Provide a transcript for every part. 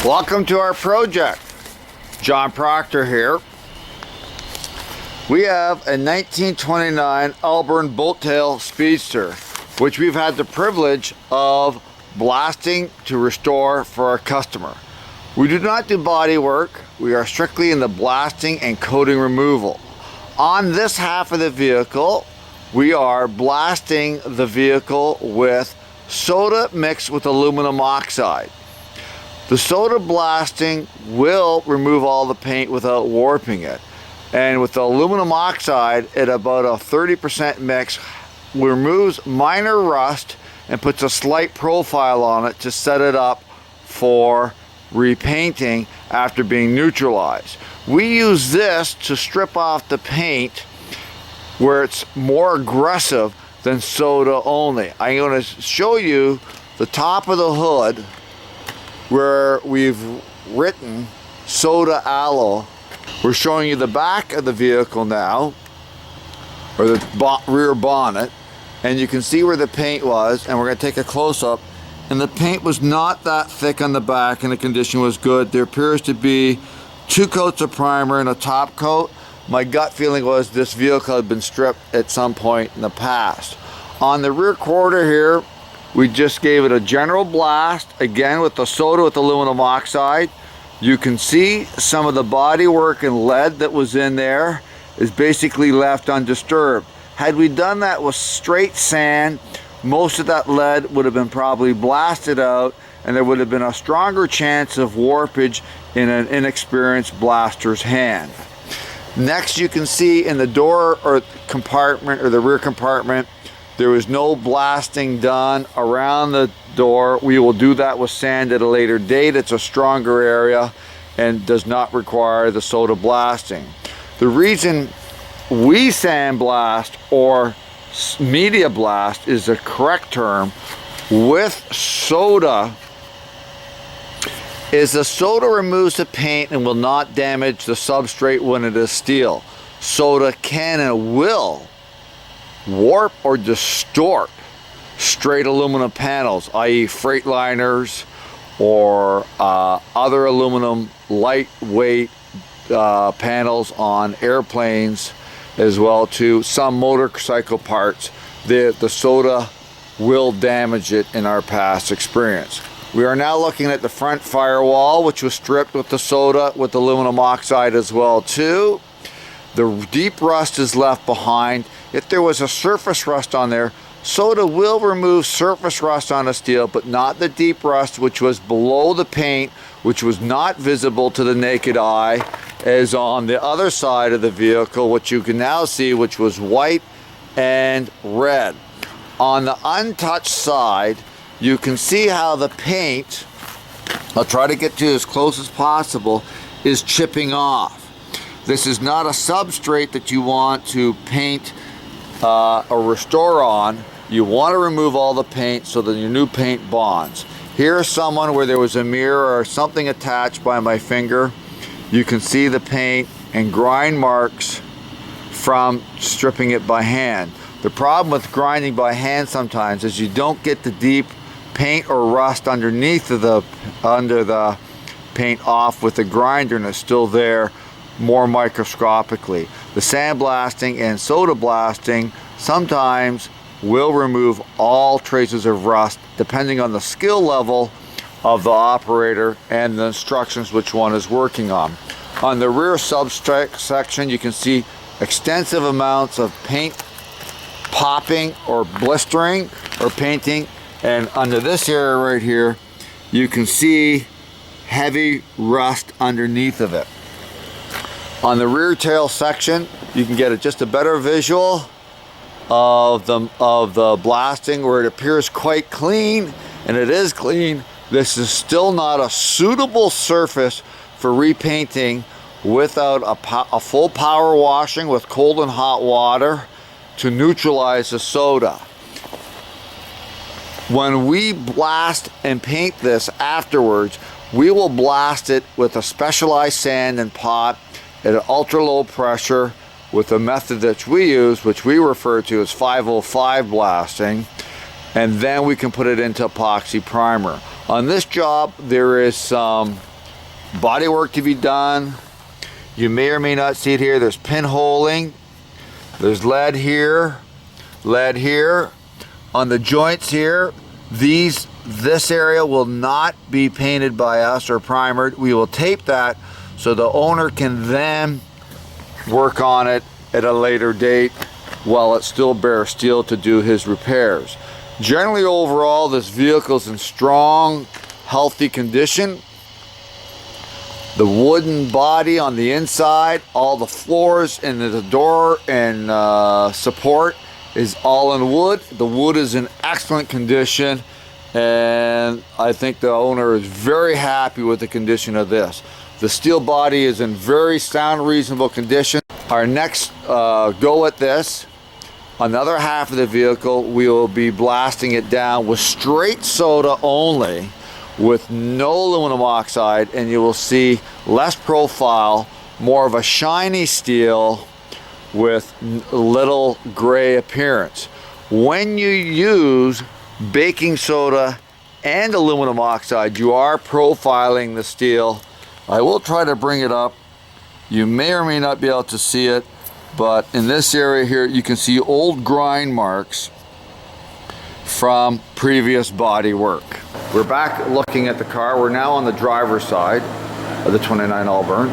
Welcome to our project. John Proctor here. We have a 1929 Boattail Speedster, which we've had the privilege of blasting to restore for our customer. We do not do body work. We are strictly in the blasting and coating removal. On this half of the vehicle, we are blasting the vehicle with soda mixed with aluminum oxide. The soda blasting will remove all the paint without warping it. And with the aluminum oxide at about a 30% mix, removes minor rust and puts a slight profile on it to set it up for repainting after being neutralized. We use this to strip off the paint where it's more aggressive than soda only. I'm going to show you the top of the hood where we've written soda aloe. We're showing you the back of the vehicle now, or the rear bonnet, and you can see where the paint was, and we're going to take a close-up. And the paint was not that thick on the back and the condition was good. There appears to be 2 coats of primer and a top coat. My gut feeling was this vehicle had been stripped at some point in the past. On the rear quarter here, we just gave it a general blast, again with the soda with aluminum oxide. You can see some of the body work and lead that was in there is basically left undisturbed. Had we done that with straight sand, most of that lead would have been probably blasted out, and there would have been a stronger chance of warpage in an inexperienced blaster's hand. Next, you can see in the door or compartment, or the rear compartment, there was no blasting done around the door. We will do that with sand at a later date. It's a stronger area and does not require the soda blasting. The reason we sandblast, or media blast is the correct term, with soda is the soda removes the paint and will not damage the substrate when it is steel. Soda can and will warp or distort straight aluminum panels, i.e. Freightliners or other aluminum lightweight panels on airplanes, as well to some motorcycle parts. The soda will damage it in our past experience. We are now looking at the front firewall, which was stripped with the soda with aluminum oxide as well too. The deep rust is left behind. If there was a surface rust on there, soda will remove surface rust on a steel, but not the deep rust which was below the paint, which was not visible to the naked eye, as on the other side of the vehicle, which you can now see, which was white and red. On the untouched side, you can see how the paint, I'll try to get to as close as possible, is chipping off. This is not a substrate that you want to paint or restore on. You want to remove all the paint so that your new paint bonds. Here's someone where there was a mirror or something attached by my finger. You can see the paint and grind marks from stripping it by hand. The problem with grinding by hand sometimes is you don't get the deep paint or rust underneath of under the paint off with the grinder, and it's still there more microscopically. The sandblasting and soda blasting sometimes will remove all traces of rust depending on the skill level of the operator and the instructions which one is working on. On the rear substrate section, you can see extensive amounts of paint popping or blistering or painting, and under this area right here you can see heavy rust underneath of it. On the rear tail section, you can get just a better visual of the blasting, where it appears quite clean, and it is clean. This is still not a suitable surface for repainting without a full power washing with cold and hot water to neutralize the soda. When we blast and paint this afterwards, we will blast it with a specialized sand and pot at an ultra low pressure with a method that we use, which we refer to as 505 blasting, and then we can put it into epoxy primer. On this job, there is some body work to be done. You may or may not see it here. There's pinholing. There's lead here. Lead here. On the joints here, this area will not be painted by us or primered. We will tape that so the owner can then work on it at a later date while it's still bare steel to do his repairs. Generally overall, this vehicle is in strong, healthy condition. The wooden body on the inside, all the floors and the door and support is all in wood. The wood is in excellent condition, and I think the owner is very happy with the condition of this. The steel body is in very sound, reasonable condition. Our next go at this, another half of the vehicle, we will be blasting it down with straight soda only, with no aluminum oxide, and you will see less profile, more of a shiny steel with little gray appearance. When you use baking soda and aluminum oxide, you are profiling the steel. I will try to bring it up. You may or may not be able to see it, but in this area here you can see old grind marks from previous body work. We're back looking at the car. We're now on the driver's side of the 29 Auburn,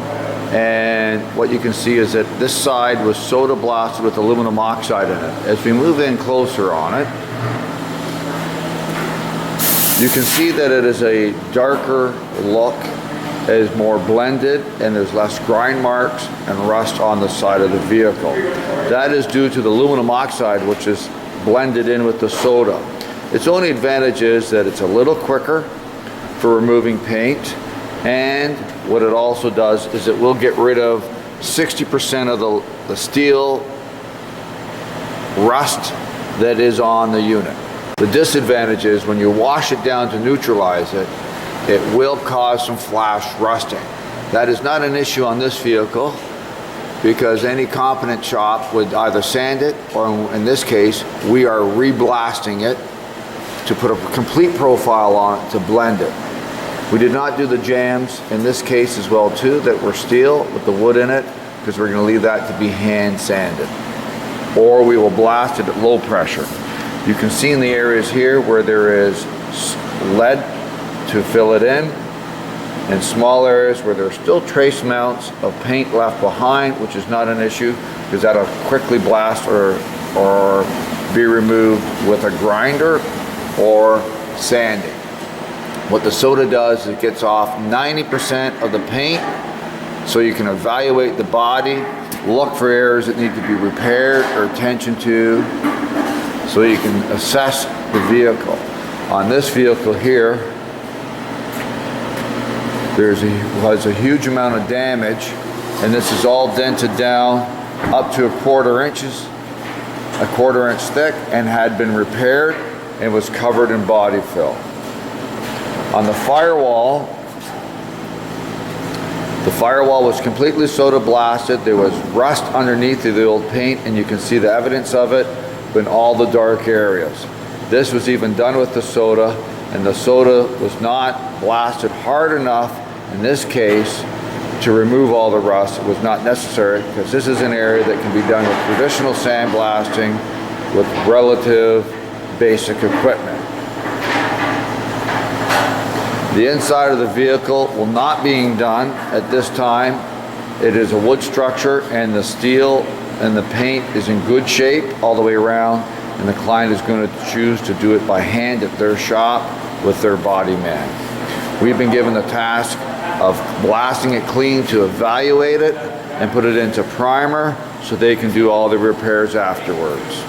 and what you can see is that this side was soda blasted with aluminum oxide in it. As we move in closer on it, you can see that it is a darker look, it is more blended, and there's less grind marks and rust on the side of the vehicle. That is due to the aluminum oxide, which is blended in with the soda. Its only advantage is that it's a little quicker for removing paint, and what it also does is it will get rid of 60% of the steel rust that is on the unit. The disadvantage is when you wash it down to neutralize it, it will cause some flash rusting. That is not an issue on this vehicle, because any competent shop would either sand it, or in this case, we are re-blasting it to put a complete profile on it to blend it. We did not do the jams in this case as well too, that were steel with the wood in it, because we're going to leave that to be hand sanded, or we will blast it at low pressure. You can see in the areas here where there is lead to fill it in, and small areas where there are still trace amounts of paint left behind, which is not an issue because that'll quickly blast or be removed with a grinder or sanding. What the soda does is it gets off 90% of the paint, so you can evaluate the body, look for areas that need to be repaired or attention to, so you can assess the vehicle. On this vehicle here, was a huge amount of damage, and this is all dented down up to a quarter inch thick, and had been repaired and was covered in body fill. On the firewall was completely soda blasted. There was rust underneath the old paint, and you can see the evidence of it in all the dark areas. This was even done with the soda, and the soda was not blasted hard enough in this case to remove all the rust. It was not necessary, because this is an area that can be done with traditional sandblasting with relative basic equipment. The inside of the vehicle will not being done at this time. It is a wood structure, and the steel and the paint is in good shape all the way around, and the client is going to choose to do it by hand at their shop with their body man. We've been given the task of blasting it clean to evaluate it and put it into primer so they can do all the repairs afterwards.